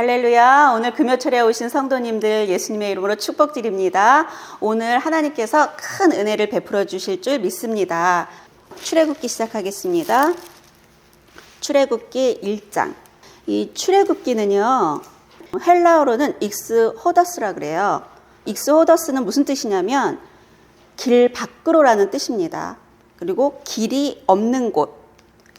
할렐루야. 오늘 금요철에 오신 성도님들 예수님의 이름으로 축복드립니다. 오늘 하나님께서 큰 은혜를 베풀어 주실 줄 믿습니다. 출애굽기 시작하겠습니다. 출애굽기 1장. 이 출애굽기는요, 헬라어로는 익스호더스라 그래요. 익스호더스는 무슨 뜻이냐면 길 밖으로라는 뜻입니다. 그리고 길이 없는 곳,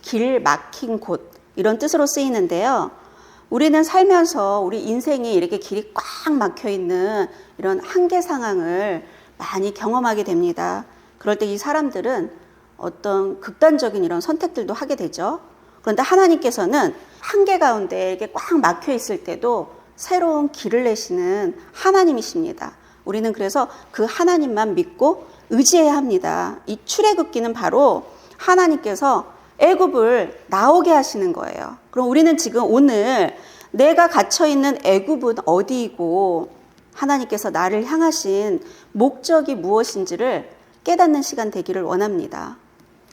길 막힌 곳 이런 뜻으로 쓰이는데요. 우리는 살면서 우리 인생이 이렇게 길이 꽉 막혀 있는 이런 한계 상황을 많이 경험하게 됩니다. 그럴 때 이 사람들은 어떤 극단적인 이런 선택들도 하게 되죠. 그런데 하나님께서는 한계 가운데 이렇게 꽉 막혀 있을 때도 새로운 길을 내시는 하나님이십니다. 우리는 그래서 그 하나님만 믿고 의지해야 합니다. 이 출애굽기는 바로 하나님께서 애굽을 나오게 하시는 거예요. 그럼 우리는 지금 오늘 내가 갇혀있는 애굽은 어디이고 하나님께서 나를 향하신 목적이 무엇인지를 깨닫는 시간 되기를 원합니다.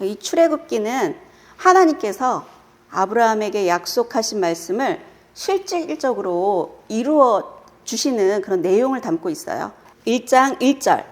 이 출애굽기는 하나님께서 아브라함에게 약속하신 말씀을 실질적으로 이루어 주시는 그런 내용을 담고 있어요. 1장 1절.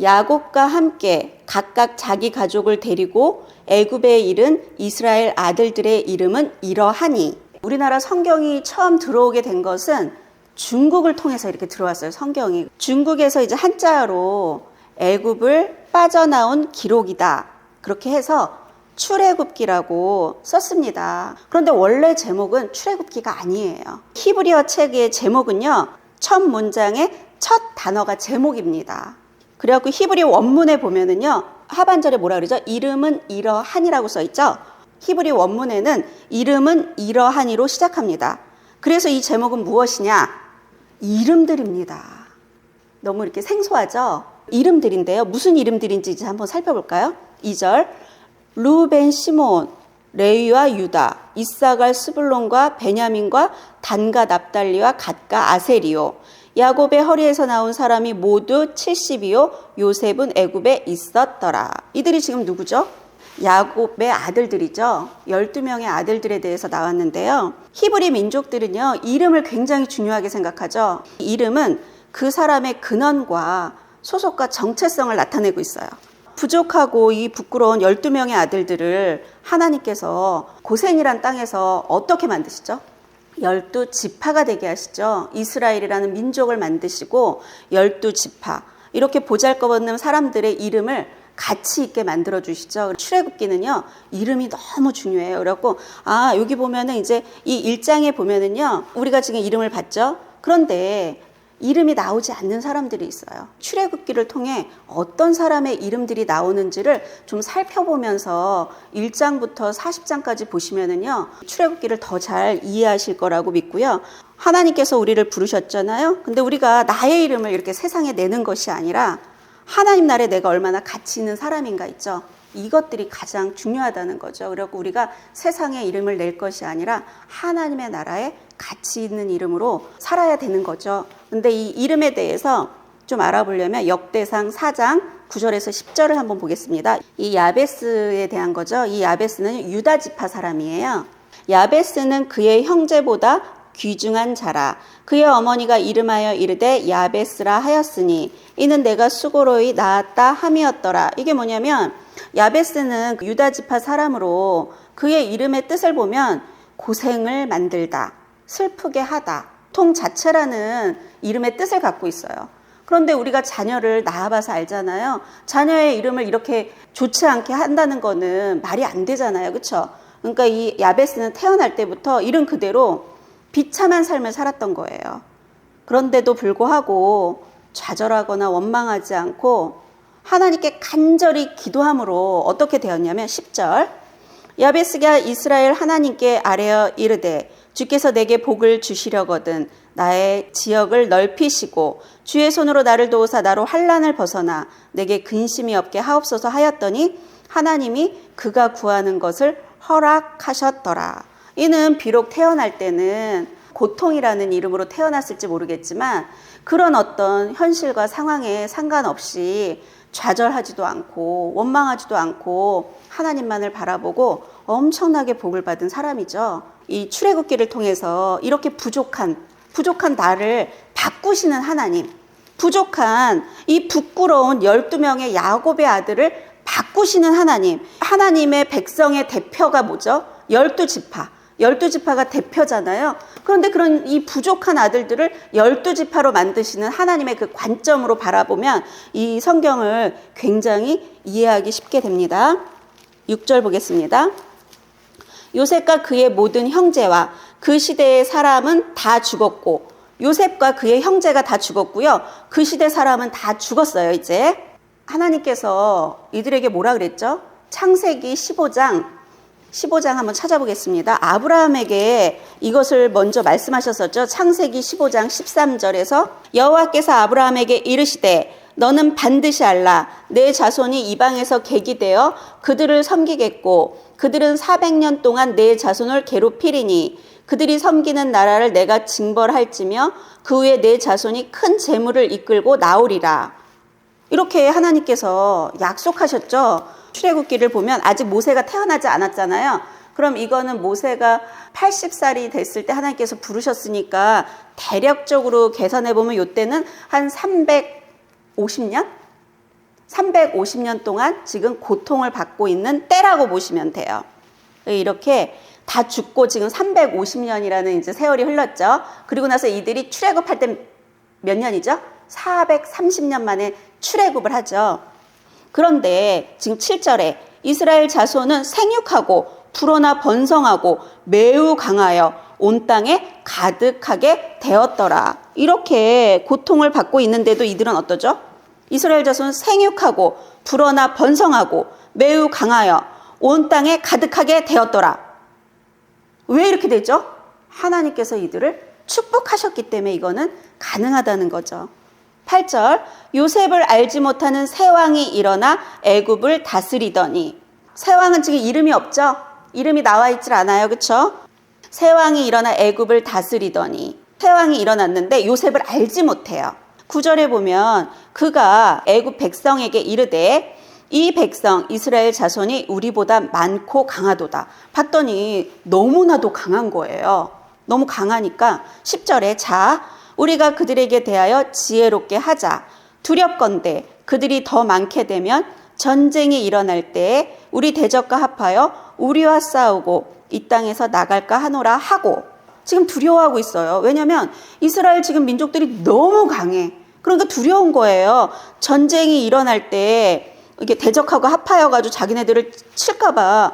야곱과 함께 각각 자기 가족을 데리고 애굽에 이른 이스라엘 아들들의 이름은 이러하니. 우리나라 성경이 처음 들어오게 된 것은 중국을 통해서 이렇게 들어왔어요. 성경이 중국에서 이제 한자로 애굽을 빠져나온 기록이다 그렇게 해서 출애굽기라고 썼습니다. 그런데 원래 제목은 출애굽기가 아니에요. 히브리어 책의 제목은요, 첫 문장의 첫 단어가 제목입니다. 그래갖고 히브리 원문에 보면은요, 하반절에 뭐라 그러죠? 이름은 이러하니라고 써있죠. 히브리 원문에는 이름은 이러하니로 시작합니다. 그래서 이 제목은 무엇이냐? 이름들입니다. 너무 이렇게 생소하죠? 이름들인데요. 무슨 이름들인지 한번 살펴볼까요? 2절. 루벤, 시몬, 레위와 유다, 이사갈, 스불론과 베냐민과 단과 납달리와 갓과 아세리요. 야곱의 허리에서 나온 사람이 모두 70이요. 요셉은 애굽에 있었더라. 이들이 지금 누구죠? 야곱의 아들들이죠. 12명의 아들들에 대해서 나왔는데요. 히브리 민족들은요, 이름을 굉장히 중요하게 생각하죠. 이름은 그 사람의 근원과 소속과 정체성을 나타내고 있어요. 부족하고 이 부끄러운 12명의 아들들을 하나님께서 고센이란 땅에서 어떻게 만드시죠? 12지파가 되게 하시죠. 이스라엘이라는 민족을 만드시고 12지파, 이렇게 보잘것없는 사람들의 이름을 가치 있게 만들어 주시죠. 출애굽기는요, 이름이 너무 중요해요. 그래갖고 여기 보면은 이제 이 1장에 보면은요, 우리가 지금 이름을 봤죠. 그런데 이름이 나오지 않는 사람들이 있어요. 출애굽기를 통해 어떤 사람의 이름들이 나오는지를 좀 살펴보면서 1장부터 40장까지 보시면은요, 출애굽기를 더 잘 이해하실 거라고 믿고요. 하나님께서 우리를 부르셨잖아요. 근데 우리가 나의 이름을 이렇게 세상에 내는 것이 아니라 하나님 나라에 내가 얼마나 가치 있는 사람인가 있죠. 이것들이 가장 중요하다는 거죠. 그래서 우리가 세상에 이름을 낼 것이 아니라 하나님의 나라에 가치 있는 이름으로 살아야 되는 거죠. 근데 이 이름에 대해서 좀 알아보려면 역대상 4장 9절에서 10절을 한번 보겠습니다. 이 야베스에 대한 거죠. 이 야베스는 유다 지파 사람이에요. 야베스는 그의 형제보다 귀중한 자라. 그의 어머니가 이름하여 이르되 야베스라 하였으니 이는 내가 수고로이 낳았다 함이었더라. 이게 뭐냐면 야베스는 유다 지파 사람으로 그의 이름의 뜻을 보면 고생을 만들다, 슬프게 하다, 통 자체라는 이름의 뜻을 갖고 있어요. 그런데 우리가 자녀를 낳아봐서 알잖아요. 자녀의 이름을 이렇게 좋지 않게 한다는 거는 말이 안 되잖아요. 그렇죠? 그러니까 이 야베스는 태어날 때부터 이름 그대로 비참한 삶을 살았던 거예요. 그런데도 불구하고 좌절하거나 원망하지 않고 하나님께 간절히 기도함으로 어떻게 되었냐면 10절. 야베스가 이스라엘 하나님께 아뢰어 이르되 주께서 내게 복을 주시려거든 나의 지역을 넓히시고 주의 손으로 나를 도우사 나로 환난을 벗어나 내게 근심이 없게 하옵소서 하였더니 하나님이 그가 구하는 것을 허락하셨더라. 이는 비록 태어날 때는 고통이라는 이름으로 태어났을지 모르겠지만 그런 어떤 현실과 상황에 상관없이 좌절하지도 않고 원망하지도 않고 하나님만을 바라보고 엄청나게 복을 받은 사람이죠. 이 출애굽기를 통해서 이렇게 부족한 나를 바꾸시는 하나님, 부족한 이 부끄러운 12명의 야곱의 아들을 바꾸시는 하나님, 하나님의 백성의 대표가 뭐죠? 12지파. 12지파가 대표잖아요. 그런데 그런 이 부족한 아들들을 12지파로 만드시는 하나님의 그 관점으로 바라보면 이 성경을 굉장히 이해하기 쉽게 됩니다. 6절 보겠습니다. 요셉과 그의 모든 형제와 그 시대의 사람은 다 죽었고, 요셉과 그의 형제가 다 죽었고요. 그 시대 사람은 다 죽었어요. 이제 하나님께서 이들에게 뭐라 그랬죠? 창세기 15장 한번 찾아보겠습니다. 아브라함에게 이것을 먼저 말씀하셨었죠. 창세기 15장 13절에서 여호와께서 아브라함에게 이르시되 너는 반드시 알라. 내 자손이 이방에서 객이 되어 그들을 섬기겠고 그들은 400년 동안 내 자손을 괴롭히리니 그들이 섬기는 나라를 내가 징벌할지며 그 후에 내 자손이 큰 재물을 이끌고 나오리라. 이렇게 하나님께서 약속하셨죠. 출애굽기를 보면 아직 모세가 태어나지 않았잖아요. 그럼 이거는 모세가 80살이 됐을 때 하나님께서 부르셨으니까 대략적으로 계산해 보면 이때는 한 350년? 350년 동안 지금 고통을 받고 있는 때라고 보시면 돼요. 이렇게 다 죽고 지금 350년이라는 이제 세월이 흘렀죠. 그리고 나서 이들이 출애굽할 때 몇 년이죠? 430년 만에 출애굽을 하죠. 그런데 지금 7절에 이스라엘 자손은 생육하고 불어나 번성하고 매우 강하여 온 땅에 가득하게 되었더라. 이렇게 고통을 받고 있는데도 이들은 어떠죠? 이스라엘 자손은 생육하고 불어나 번성하고 매우 강하여 온 땅에 가득하게 되었더라. 왜 이렇게 되죠? 하나님께서 이들을 축복하셨기 때문에 이거는 가능하다는 거죠. 8절 요셉을 알지 못하는 새 왕이 일어나 애굽을 다스리더니, 새 왕은 지금 이름이 없죠? 이름이 나와 있질 않아요. 그렇죠? 새 왕이 일어나 애굽을 다스리더니, 새 왕이 일어났는데 요셉을 알지 못해요. 9절에 보면 그가 애굽 백성에게 이르되 이 백성 이스라엘 자손이 우리보다 많고 강하도다. 봤더니 너무나도 강한 거예요. 너무 강하니까 10절에 자 우리가 그들에게 대하여 지혜롭게 하자. 두렵건대 그들이 더 많게 되면 전쟁이 일어날 때에 우리 대적과 합하여 우리와 싸우고 이 땅에서 나갈까 하노라 하고, 지금 두려워하고 있어요. 왜냐하면 이스라엘 지금 민족들이 너무 강해. 그러니까 두려운 거예요. 전쟁이 일어날 때 이게 대적하고 합하여가지고 자기네들을 칠까봐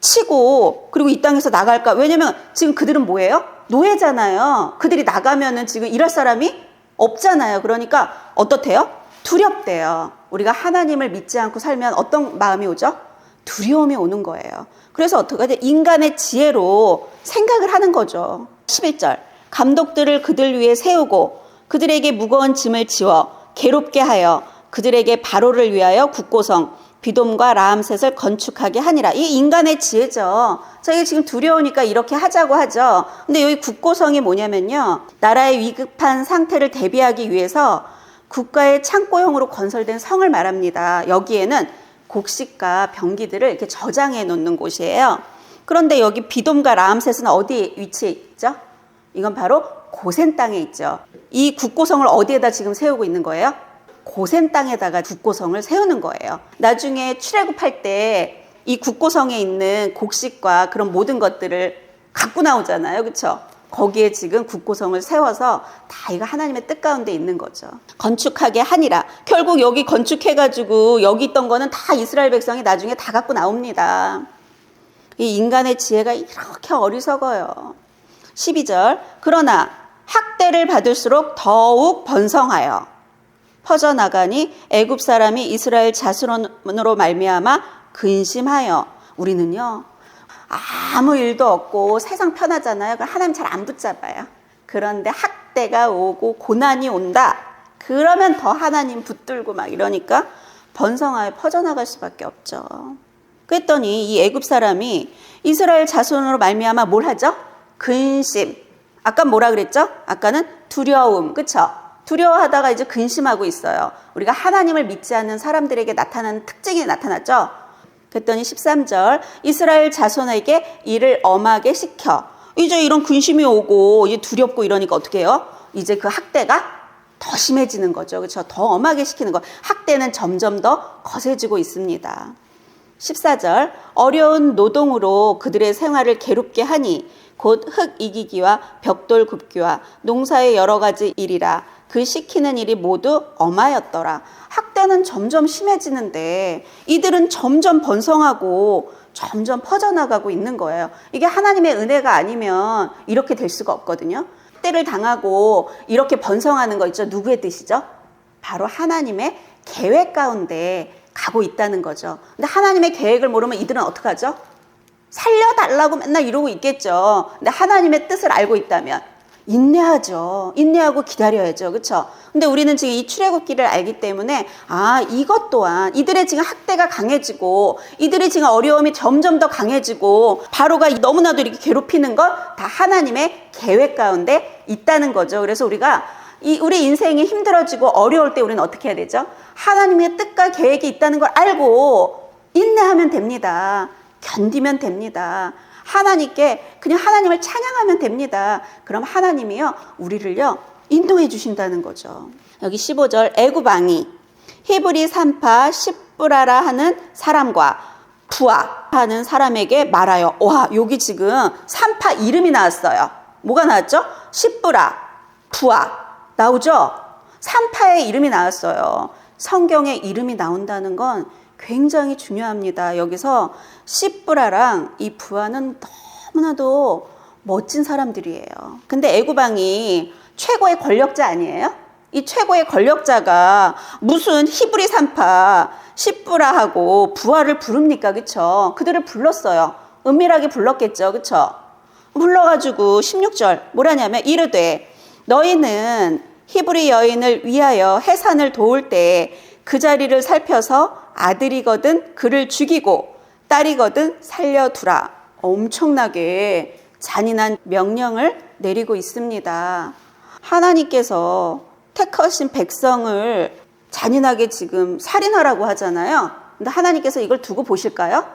치고, 그리고 이 땅에서 나갈까. 왜냐면 지금 그들은 뭐예요? 노예잖아요. 그들이 나가면은 지금 일할 사람이 없잖아요. 그러니까 어떻대요? 두렵대요. 우리가 하나님을 믿지 않고 살면 어떤 마음이 오죠? 두려움이 오는 거예요. 그래서 어떻게 하죠? 인간의 지혜로 생각을 하는 거죠. 11절 감독들을 그들 위에 세우고 그들에게 무거운 짐을 지워 괴롭게 하여 그들에게 바로를 위하여 국고성 비돔과 라암셋을 건축하게 하니라. 이 인간의 지혜죠. 자, 이게 지금 두려우니까 이렇게 하자고 하죠. 근데 여기 국고성이 뭐냐면요, 나라의 위급한 상태를 대비하기 위해서 국가의 창고형으로 건설된 성을 말합니다. 여기에는 곡식과 병기들을 이렇게 저장해 놓는 곳이에요. 그런데 여기 비돔과 라암셋은 어디에 위치해 있죠? 이건 바로 고센 땅에 있죠. 이 국고성을 어디에다 지금 세우고 있는 거예요? 고센 땅에다가 국고성을 세우는 거예요. 나중에 출애굽할 때 이 국고성에 있는 곡식과 그런 모든 것들을 갖고 나오잖아요. 그렇죠? 거기에 지금 국고성을 세워서 다 이거 하나님의 뜻 가운데 있는 거죠. 건축하게 하니라. 결국 여기 건축해가지고 여기 있던 거는 다 이스라엘 백성이 나중에 다 갖고 나옵니다. 이 인간의 지혜가 이렇게 어리석어요. 12절 그러나 학대를 받을수록 더욱 번성하여 퍼져나가니 애굽 사람이 이스라엘 자손으로 말미암아 근심하여. 우리는요 아무 일도 없고 세상 편하잖아요. 하나님 잘 안 붙잡아요. 그런데 학대가 오고 고난이 온다. 그러면 더 하나님 붙들고 막 이러니까 번성하여 퍼져나갈 수밖에 없죠. 그랬더니 이 애굽 사람이 이스라엘 자손으로 말미암아 뭘 하죠? 근심. 아까 뭐라 그랬죠? 아까는 두려움. 그쵸? 두려워하다가 이제 근심하고 있어요. 우리가 하나님을 믿지 않는 사람들에게 나타나는 특징이 나타났죠. 그랬더니 13절 이스라엘 자손에게 이를 엄하게 시켜. 이제 이런 근심이 오고 이제 두렵고 이러니까 어떻게 해요? 이제 그 학대가 더 심해지는 거죠. 그렇죠? 더 엄하게 시키는 거. 학대는 점점 더 거세지고 있습니다. 14절 어려운 노동으로 그들의 생활을 괴롭게 하니 곧 흙 이기기와 벽돌 굽기와 농사의 여러 가지 일이라 그 시키는 일이 모두 엄하였더라. 학대는 점점 심해지는데 이들은 점점 번성하고 점점 퍼져나가고 있는 거예요. 이게 하나님의 은혜가 아니면 이렇게 될 수가 없거든요. 학대를 당하고 이렇게 번성하는 거 있죠. 누구의 뜻이죠? 바로 하나님의 계획 가운데 가고 있다는 거죠. 근데 하나님의 계획을 모르면 이들은 어떡하죠? 살려달라고 맨날 이러고 있겠죠. 근데 하나님의 뜻을 알고 있다면 인내하죠. 인내하고 기다려야죠. 그렇죠? 근데 우리는 지금 이 출애굽기를 알기 때문에 이것 또한 이들의 지금 학대가 강해지고 이들의 지금 어려움이 점점 더 강해지고 바로가 너무나도 이렇게 괴롭히는 것 다 하나님의 계획 가운데 있다는 거죠. 그래서 우리가 우리 인생이 힘들어지고 어려울 때 우리는 어떻게 해야 되죠? 하나님의 뜻과 계획이 있다는 걸 알고 인내하면 됩니다. 견디면 됩니다. 하나님께 그냥 하나님을 찬양하면 됩니다. 그럼 하나님이요 우리를요 인도해 주신다는 거죠. 여기 15절 애굽 왕이 히브리 산파 십브라라 하는 사람과 부아 하는 사람에게 말하여. 와, 여기 지금 산파 이름이 나왔어요. 뭐가 나왔죠? 십브라, 부아 나오죠? 산파의 이름이 나왔어요. 성경에 이름이 나온다는 건 굉장히 중요합니다. 여기서 십브라랑 이 부하는 너무나도 멋진 사람들이에요. 근데 애굽 왕이 최고의 권력자 아니에요? 이 최고의 권력자가 무슨 히브리 산파 십브라하고 부하를 부릅니까? 그쵸? 그들을 불렀어요. 은밀하게 불렀겠죠. 그쵸? 불러가지고 16절 뭐라냐면 이르되 너희는 히브리 여인을 위하여 해산을 도울 때 그 자리를 살펴서 아들이거든 그를 죽이고 딸이거든 살려두라. 엄청나게 잔인한 명령을 내리고 있습니다. 하나님께서 택하신 백성을 잔인하게 지금 살인하라고 하잖아요. 근데 하나님께서 이걸 두고 보실까요?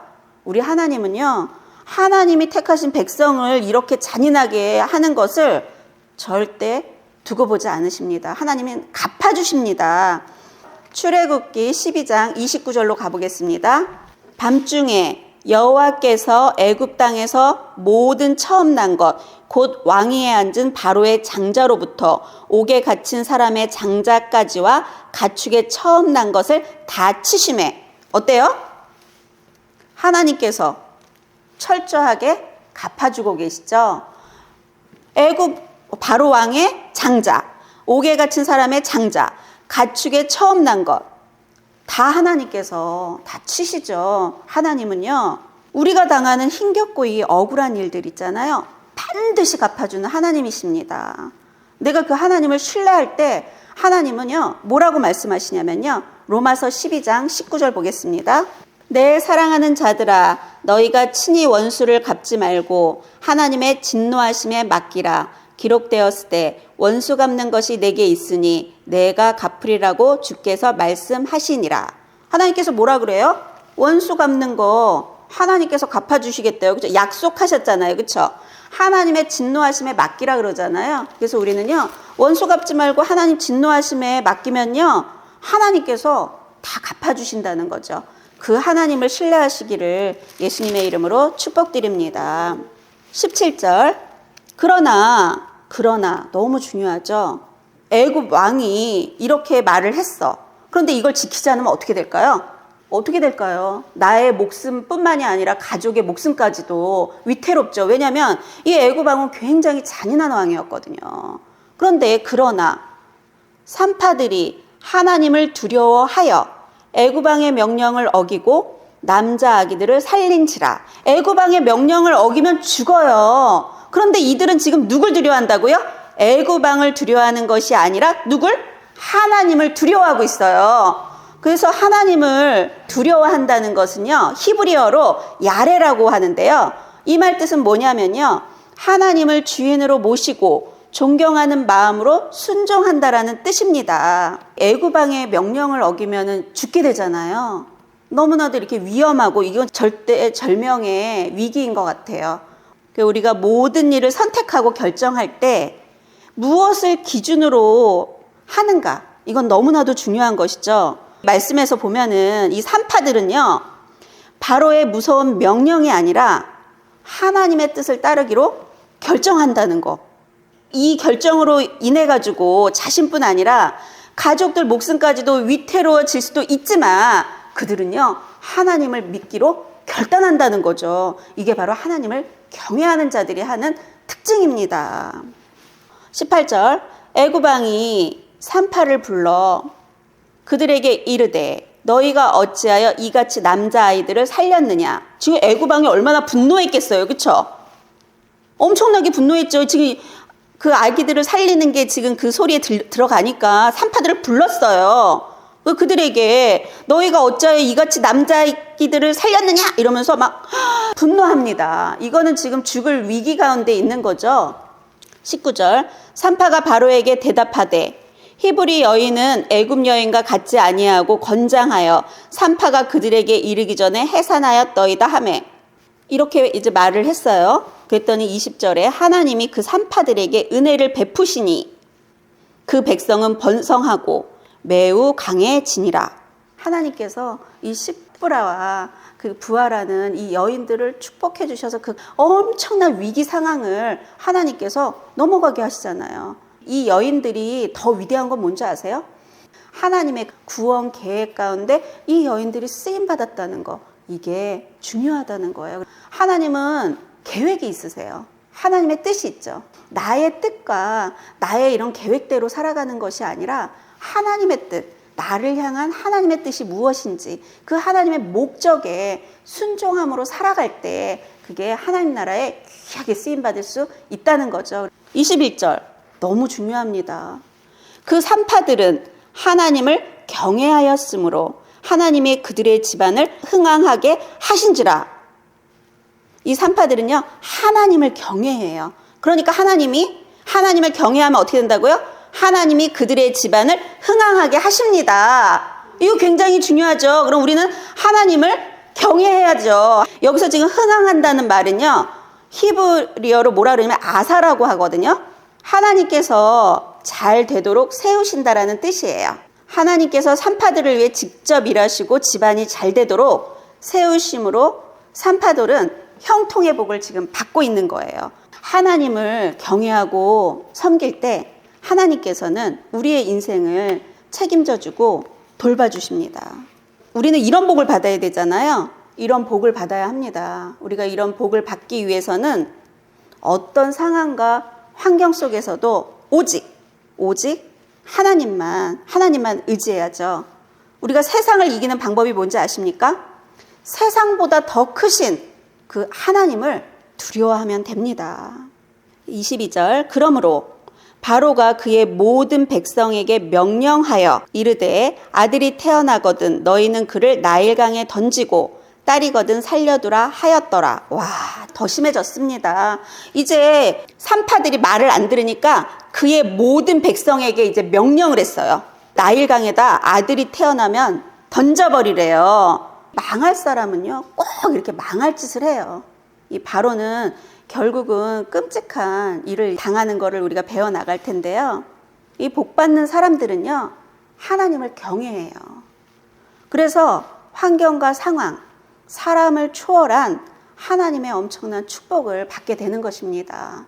우리 하나님은요, 하나님이 택하신 백성을 이렇게 잔인하게 하는 것을 절대 두고 보지 않으십니다. 하나님은 갚아주십니다. 출애굽기 12장 29절로 가보겠습니다. 밤중에 여호와께서 애굽 땅에서 모든 처음 난 것 곧 왕위에 앉은 바로의 장자로부터 옥에 갇힌 사람의 장자까지와 가축의 처음 난 것을 다 치심해. 어때요? 하나님께서 철저하게 갚아주고 계시죠. 애굽 바로 왕의 장자, 옥에 갇힌 사람의 장자, 가축의 처음 난 것 다 하나님께서 다 치시죠. 하나님은요 우리가 당하는 힘겹고 이 억울한 일들 있잖아요. 반드시 갚아주는 하나님이십니다. 내가 그 하나님을 신뢰할 때 하나님은요 뭐라고 말씀하시냐면요. 로마서 12장 19절 보겠습니다. 내 사랑하는 자들아 너희가 친히 원수를 갚지 말고 하나님의 진노하심에 맡기라. 기록되었을 때 원수 갚는 것이 내게 있으니 내가 갚으리라고 주께서 말씀하시니라. 하나님께서 뭐라 그래요? 원수 갚는 거 하나님께서 갚아주시겠대요. 그죠? 약속하셨잖아요. 그렇죠? 하나님의 진노하심에 맡기라 그러잖아요. 그래서 우리는요 원수 갚지 말고 하나님 진노하심에 맡기면요 하나님께서 다 갚아주신다는 거죠. 그 하나님을 신뢰하시기를 예수님의 이름으로 축복드립니다. 17절 그러나 너무 중요하죠. 애굽 왕이 이렇게 말을 했어. 그런데 이걸 지키지 않으면 어떻게 될까요? 어떻게 될까요? 나의 목숨뿐만이 아니라 가족의 목숨까지도 위태롭죠. 왜냐하면 이 애굽 왕은 굉장히 잔인한 왕이었거든요. 그러나 산파들이 하나님을 두려워하여 애굽 왕의 명령을 어기고 남자 아기들을 살린지라. 애굽 왕의 명령을 어기면 죽어요. 그런데 이들은 지금 누굴 두려워한다고요? 애굽 왕을 두려워하는 것이 아니라 누굴? 하나님을 두려워하고 있어요. 그래서 하나님을 두려워한다는 것은요 히브리어로 야레라고 하는데요. 이 말 뜻은 뭐냐면요 하나님을 주인으로 모시고 존경하는 마음으로 순종한다라는 뜻입니다. 애굽 왕의 명령을 어기면 죽게 되잖아요. 너무나도 이렇게 위험하고 이건 절대절명의 위기인 것 같아요. 우리가 모든 일을 선택하고 결정할 때 무엇을 기준으로 하는가, 이건 너무나도 중요한 것이죠. 말씀에서 보면은 이 산파들은요, 바로의 무서운 명령이 아니라 하나님의 뜻을 따르기로 결정한다는 거. 이 결정으로 인해 가지고 자신뿐 아니라 가족들 목숨까지도 위태로워질 수도 있지만 그들은요, 하나님을 믿기로 결단한다는 거죠. 이게 바로 하나님을 경외하는 자들이 하는 특징입니다. 18절, 애굽 왕이 산파를 불러 그들에게 이르되 너희가 어찌하여 이같이 남자아이들을 살렸느냐. 지금 애굽 왕이 얼마나 분노했겠어요. 그렇죠? 엄청나게 분노했죠. 지금 그 아기들을 살리는 게 지금 그 소리에 들어가니까 산파들을 불렀어요. 그들에게 너희가 어찌하여 이같이 남자아기들을 살렸느냐 이러면서 막 분노합니다. 이거는 지금 죽을 위기 가운데 있는 거죠. 19절, 산파가 바로에게 대답하되 히브리 여인은 애굽 여인과 같지 아니하고 건장하여 산파가 그들에게 이르기 전에 해산하였더이다 하매, 이렇게 이제 말을 했어요. 그랬더니 20절에 하나님이 그 산파들에게 은혜를 베푸시니 그 백성은 번성하고 매우 강해지니라. 하나님께서 이 십브라와 그 부하라는 이 여인들을 축복해 주셔서 그 엄청난 위기 상황을 하나님께서 넘어가게 하시잖아요. 이 여인들이 더 위대한 건 뭔지 아세요? 하나님의 구원 계획 가운데 이 여인들이 쓰임 받았다는 거, 이게 중요하다는 거예요. 하나님은 계획이 있으세요. 하나님의 뜻이 있죠. 나의 뜻과 나의 이런 계획대로 살아가는 것이 아니라 하나님의 뜻, 나를 향한 하나님의 뜻이 무엇인지 그 하나님의 목적에 순종함으로 살아갈 때 그게 하나님 나라에 귀하게 쓰임받을 수 있다는 거죠. 21절, 너무 중요합니다. 그 산파들은 하나님을 경외하였으므로 하나님이 그들의 집안을 흥왕하게 하신지라. 이 산파들은요, 하나님을 경외해요. 그러니까 하나님을 경외하면 어떻게 된다고요? 하나님이 그들의 집안을 흥왕하게 하십니다. 이거 굉장히 중요하죠. 그럼 우리는 하나님을 경외해야죠. 여기서 지금 흥왕한다는 말은요, 히브리어로 뭐라 그러냐면 아사라고 하거든요. 하나님께서 잘 되도록 세우신다라는 뜻이에요. 하나님께서 산파들을 위해 직접 일하시고 집안이 잘 되도록 세우심으로 산파들은 형통의 복을 지금 받고 있는 거예요. 하나님을 경외하고 섬길 때 하나님께서는 우리의 인생을 책임져주고 돌봐주십니다. 우리는 이런 복을 받아야 되잖아요. 이런 복을 받아야 합니다. 우리가 이런 복을 받기 위해서는 어떤 상황과 환경 속에서도 오직 하나님만 의지해야죠. 우리가 세상을 이기는 방법이 뭔지 아십니까? 세상보다 더 크신 그 하나님을 두려워하면 됩니다. 22절, 그러므로 바로가 그의 모든 백성에게 명령하여 이르되 아들이 태어나거든 너희는 그를 나일강에 던지고 딸이거든 살려두라 하였더라. 와, 더 심해졌습니다. 이제 산파들이 말을 안 들으니까 그의 모든 백성에게 이제 명령을 했어요. 나일강에다 아들이 태어나면 던져버리래요. 망할 사람은요, 꼭 이렇게 망할 짓을 해요. 이 바로는 결국은 끔찍한 일을 당하는 것을 우리가 배워나갈 텐데요. 이 복받는 사람들은요, 하나님을 경외해요. 그래서 환경과 상황, 사람을 초월한 하나님의 엄청난 축복을 받게 되는 것입니다.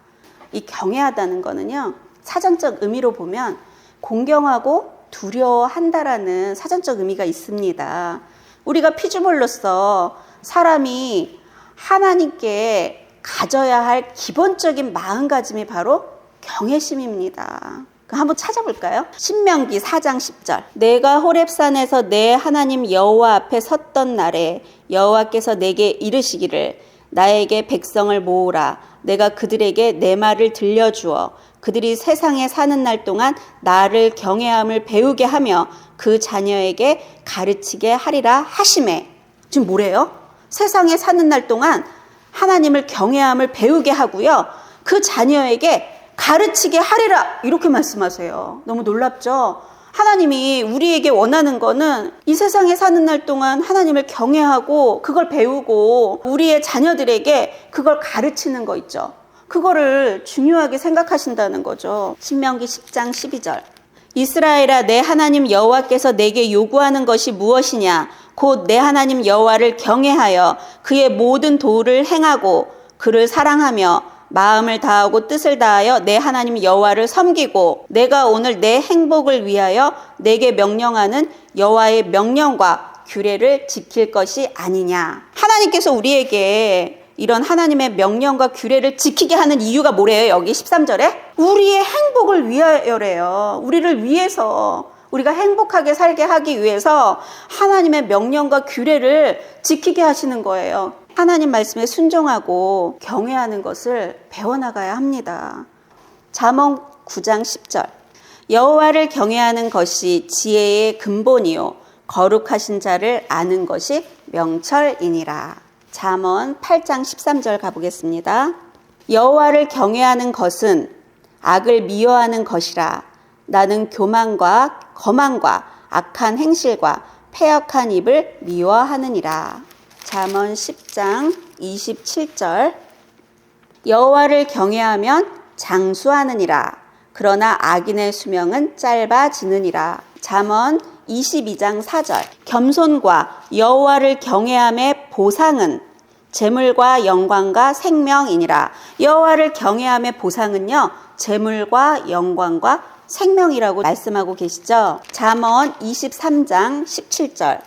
이 경외하다는 거는요, 사전적 의미로 보면 공경하고 두려워한다라는 사전적 의미가 있습니다. 우리가 피조물로서 사람이 하나님께 가져야 할 기본적인 마음가짐이 바로 경외심입니다. 한번 찾아볼까요? 신명기 4장 10절. 내가 호렙산에서 내 하나님 여호와 앞에 섰던 날에 여호와께서 내게 이르시기를 나에게 백성을 모으라. 내가 그들에게 내 말을 들려주어 그들이 세상에 사는 날 동안 나를 경외함을 배우게 하며 그 자녀에게 가르치게 하리라 하시매. 지금 뭐래요? 세상에 사는 날 동안 하나님을 경외함을 배우게 하고요, 그 자녀에게 가르치게 하리라, 이렇게 말씀하세요. 너무 놀랍죠? 하나님이 우리에게 원하는 거는 이 세상에 사는 날 동안 하나님을 경외하고 그걸 배우고 우리의 자녀들에게 그걸 가르치는 거 있죠. 그거를 중요하게 생각하신다는 거죠. 신명기 10장 12절. 이스라엘아, 내 하나님 여호와께서 내게 요구하는 것이 무엇이냐? 곧 내 하나님 여호와를 경외하여 그의 모든 도를 행하고 그를 사랑하며 마음을 다하고 뜻을 다하여 내 하나님 여호와를 섬기고 내가 오늘 내 행복을 위하여 내게 명령하는 여호와의 명령과 규례를 지킬 것이 아니냐. 하나님께서 우리에게 이런 하나님의 명령과 규례를 지키게 하는 이유가 뭐래요? 여기 13절에 우리의 행복을 위하여래요. 우리를 위해서, 우리가 행복하게 살게 하기 위해서 하나님의 명령과 규례를 지키게 하시는 거예요. 하나님 말씀에 순종하고 경외하는 것을 배워나가야 합니다. 잠언 9장 10절. 여호와를 경외하는 것이 지혜의 근본이요 거룩하신 자를 아는 것이 명철이니라. 잠언 8장 13절 가보겠습니다. 여호와를 경외하는 것은 악을 미워하는 것이라. 나는 교만과 거만과 악한 행실과 패역한 입을 미워하느니라. 잠언 10장 27절. 여호와를 경외하면 장수하느니라. 그러나 악인의 수명은 짧아지느니라. 잠언 22장 4절. 겸손과 여호와를 경외함의 보상은 재물과 영광과 생명이니라. 여호와를 경외함의 보상은요, 재물과 영광과 생명이라고 말씀하고 계시죠. 잠언 23장 17절.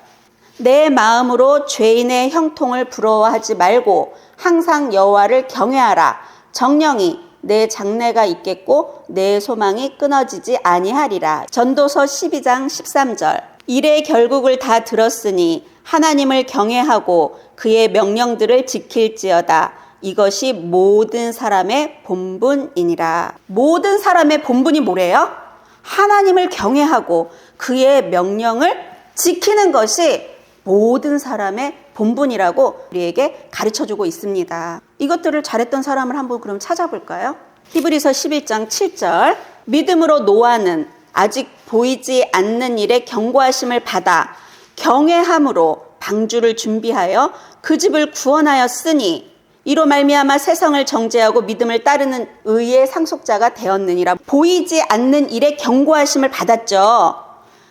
내 마음으로 죄인의 형통을 부러워하지 말고 항상 여호와를 경외하라. 정령이 내 장래가 있겠고 내 소망이 끊어지지 아니하리라. 전도서 12장 13절. 일의 결국을 다 들었으니 하나님을 경외하고 그의 명령들을 지킬지어다. 이것이 모든 사람의 본분이니라. 모든 사람의 본분이 뭐래요? 하나님을 경외하고 그의 명령을 지키는 것이 모든 사람의 본분이라고 우리에게 가르쳐주고 있습니다. 이것들을 잘했던 사람을 한번 그럼 찾아볼까요? 히브리서 11장 7절. 믿음으로 노아는 아직 보이지 않는 일에 경고하심을 받아 경외함으로 방주를 준비하여 그 집을 구원하였으니 이로 말미암아 세상을 정죄하고 믿음을 따르는 의의 상속자가 되었느니라. 보이지 않는 일에 경고하심을 받았죠.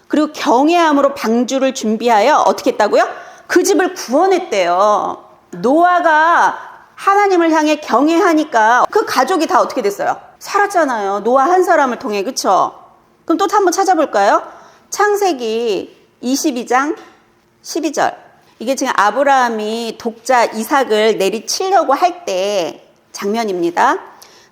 그리고 경외함으로 방주를 준비하여 어떻게 했다고요? 그 집을 구원했대요. 노아가 하나님을 향해 경외하니까 그 가족이 다 어떻게 됐어요? 살았잖아요. 노아 한 사람을 통해. 그쵸? 그럼 또 한번 찾아볼까요? 창세기 22장 12절. 이게 지금 아브라함이 독자 이삭을 내리치려고 할 때 장면입니다.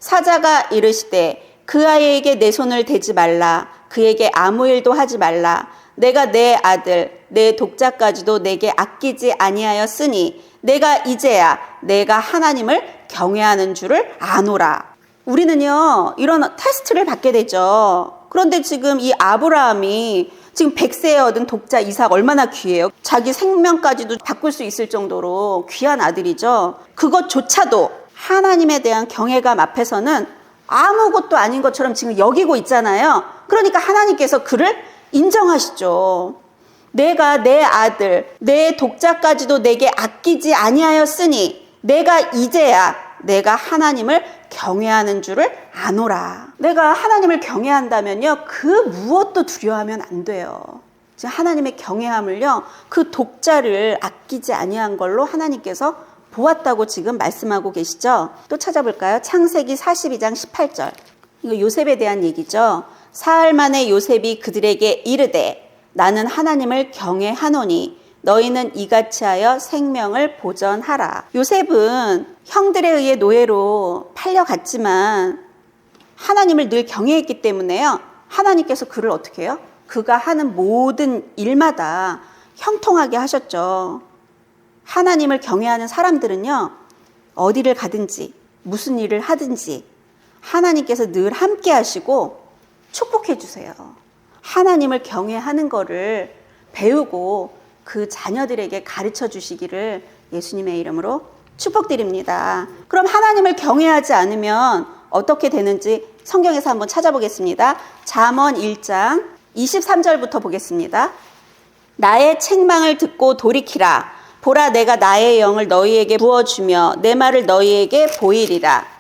사자가 이르시되 그 아이에게 내 손을 대지 말라. 그에게 아무 일도 하지 말라. 내가 내 아들 내 독자까지도 내게 아끼지 아니하였으니 내가 이제야 내가 하나님을 경외하는 줄을 아노라. 우리는요 이런 테스트를 받게 되죠. 그런데 지금 이 아브라함이 지금 100세에 얻은 독자 이삭 얼마나 귀해요. 자기 생명까지도 바꿀 수 있을 정도로 귀한 아들이죠. 그것조차도 하나님에 대한 경외감 앞에서는 아무것도 아닌 것처럼 지금 여기고 있잖아요. 그러니까 하나님께서 그를 인정하시죠. 내가 내 아들 내 독자까지도 내게 아끼지 아니하였으니 내가 이제야 내가 하나님을 경외하는 줄을 아노라. 내가 하나님을 경외한다면요 그 무엇도 두려워하면 안 돼요. 하나님의 경외함을요 그 독자를 아끼지 아니한 걸로 하나님께서 보았다고 지금 말씀하고 계시죠. 또 찾아볼까요? 창세기 42장 18절. 이거 요셉에 대한 얘기죠. 사흘 만에 요셉이 그들에게 이르되 나는 하나님을 경외하노니 너희는 이같이 하여 생명을 보전하라. 요셉은 형들에 의해 노예로 팔려갔지만 하나님을 늘 경외했기 때문에요. 하나님께서 그를 어떻게 해요? 그가 하는 모든 일마다 형통하게 하셨죠. 하나님을 경외하는 사람들은요. 어디를 가든지 무슨 일을 하든지 하나님께서 늘 함께 하시고 축복해 주세요. 하나님을 경외하는 거를 배우고 그 자녀들에게 가르쳐 주시기를 예수님의 이름으로 축복드립니다. 그럼 하나님을 경외하지 않으면 어떻게 되는지 성경에서 한번 찾아보겠습니다. 잠언 1장 23절부터 보겠습니다. 나의 책망을 듣고 돌이키라. 보라, 내가 나의 영을 너희에게 부어주며 내 말을 너희에게 보이리라.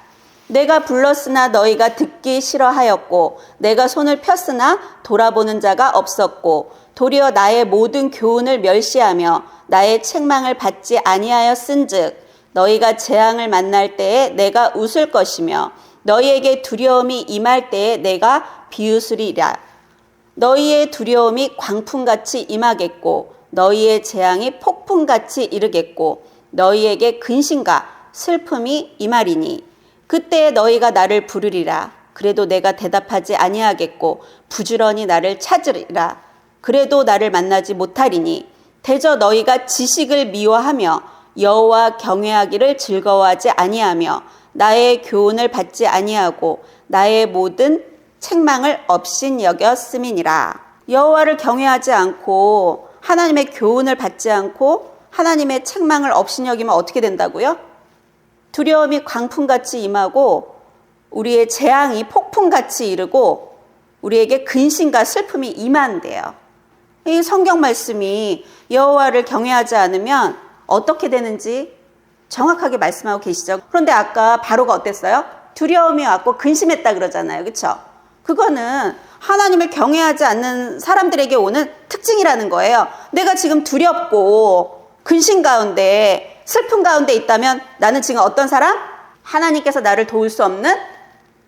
내가 불렀으나 너희가 듣기 싫어하였고 내가 손을 폈으나 돌아보는 자가 없었고 도리어 나의 모든 교훈을 멸시하며 나의 책망을 받지 아니하였은즉 너희가 재앙을 만날 때에 내가 웃을 것이며 너희에게 두려움이 임할 때에 내가 비웃으리라. 너희의 두려움이 광풍같이 임하겠고 너희의 재앙이 폭풍같이 이르겠고 너희에게 근심과 슬픔이 임하리니 그때 너희가 나를 부르리라. 그래도 내가 대답하지 아니하겠고 부지런히 나를 찾으리라. 그래도 나를 만나지 못하리니 대저 너희가 지식을 미워하며 여호와 경외하기를 즐거워하지 아니하며 나의 교훈을 받지 아니하고 나의 모든 책망을 업신여겼음이니라. 여호와를 경외하지 않고 하나님의 교훈을 받지 않고 하나님의 책망을 업신여기면 어떻게 된다고요? 두려움이 광풍같이 임하고 우리의 재앙이 폭풍같이 이르고 우리에게 근심과 슬픔이 임한대요. 이 성경 말씀이 여호와를 경외하지 않으면 어떻게 되는지 정확하게 말씀하고 계시죠. 그런데 아까 바로가 어땠어요? 두려움이 왔고 근심했다 그러잖아요. 그렇죠? 그거는 하나님을 경외하지 않는 사람들에게 오는 특징이라는 거예요. 내가 지금 두렵고 근심 가운데 슬픔 가운데 있다면 나는 지금 어떤 사람? 하나님께서 나를 도울 수 없는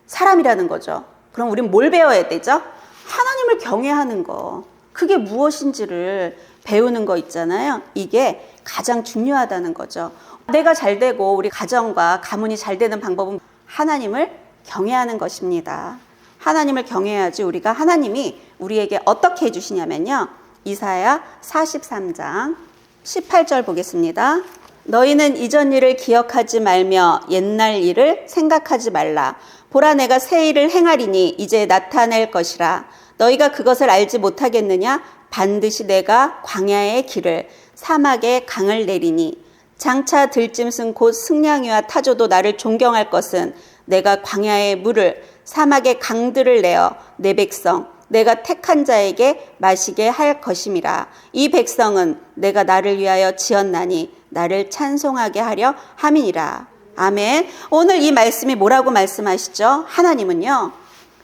사람이라는 거죠. 그럼 우린 뭘 배워야 되죠? 하나님을 경외하는 거. 그게 무엇인지를 배우는 거 있잖아요. 이게 가장 중요하다는 거죠. 내가 잘 되고 우리 가정과 가문이 잘 되는 방법은 하나님을 경외하는 것입니다. 하나님을 경외해야지 우리가 하나님이 우리에게 어떻게 해주시냐면요. 이사야 43장 18절 보겠습니다. 너희는 이전 일을 기억하지 말며 옛날 일을 생각하지 말라. 보라, 내가 새 일을 행하리니 이제 나타낼 것이라. 너희가 그것을 알지 못하겠느냐? 반드시 내가 광야의 길을 사막의 강을 내리니 장차 들짐승 곧 승냥이와 타조도 나를 존경할 것은 내가 광야의 물을 사막의 강들을 내어 내 백성 내가 택한 자에게 마시게 할 것임이라. 이 백성은 내가 나를 위하여 지었나니 나를 찬송하게 하려 함이니라. 아멘. 오늘 이 말씀이 뭐라고 말씀하시죠? 하나님은요,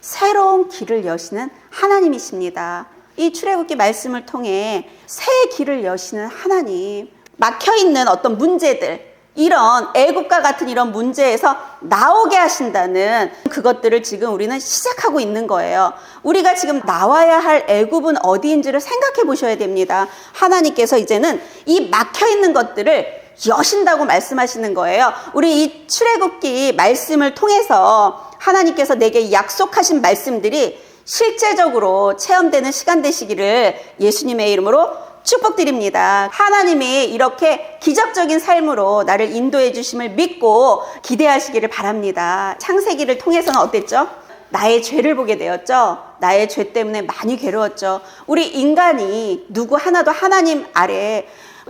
새로운 길을 여시는 하나님이십니다. 이 출애굽기 말씀을 통해 새 길을 여시는 하나님, 막혀있는 어떤 문제들, 이런 애국과 같은 이런 문제에서 나오게 하신다는 그것들을 지금 우리는 시작하고 있는 거예요. 우리가 지금 나와야 할 애국은 어디인지를 생각해 보셔야 됩니다. 하나님께서 이제는 이 막혀있는 것들을 여신다고 말씀하시는 거예요. 우리 이 출애굽기 말씀을 통해서 하나님께서 내게 약속하신 말씀들이 실제적으로 체험되는 시간 되시기를 예수님의 이름으로 축복드립니다. 하나님이 이렇게 기적적인 삶으로 나를 인도해 주심을 믿고 기대하시기를 바랍니다. 창세기를 통해서는 어땠죠? 나의 죄를 보게 되었죠. 나의 죄 때문에 많이 괴로웠죠. 우리 인간이 누구 하나도 하나님 아래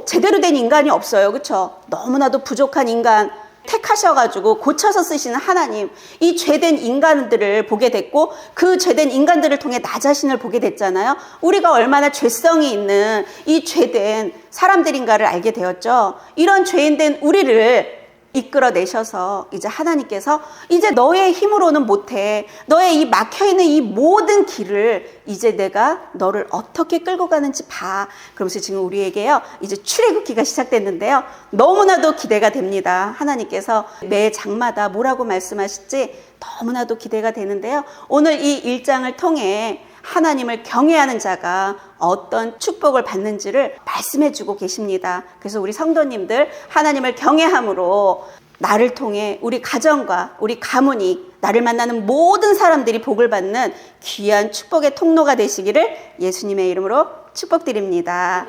제대로 된 인간이 없어요. 그렇죠? 너무나도 부족한 인간 택하셔가지고 고쳐서 쓰시는 하나님, 이 죄된 인간들을 보게 됐고 그 죄된 인간들을 통해 나 자신을 보게 됐잖아요. 우리가 얼마나 죄성이 있는 이 죄된 사람들인가를 알게 되었죠. 이런 죄인된 우리를 이끌어내셔서 이제 하나님께서 이제 너의 힘으로는 못해. 너의 이 막혀있는 이 모든 길을 이제 내가 너를 어떻게 끌고 가는지 봐. 그러면서 지금 우리에게요, 이제 출애굽기가 시작됐는데요. 너무나도 기대가 됩니다. 하나님께서 매 장마다 뭐라고 말씀하실지 너무나도 기대가 되는데요. 오늘 이 1장을 통해 하나님을 경외하는 자가 어떤 축복을 받는지를 말씀해 주고 계십니다. 그래서 우리 성도님들 하나님을 경외함으로 나를 통해 우리 가정과 우리 가문이 나를 만나는 모든 사람들이 복을 받는 귀한 축복의 통로가 되시기를 예수님의 이름으로 축복드립니다.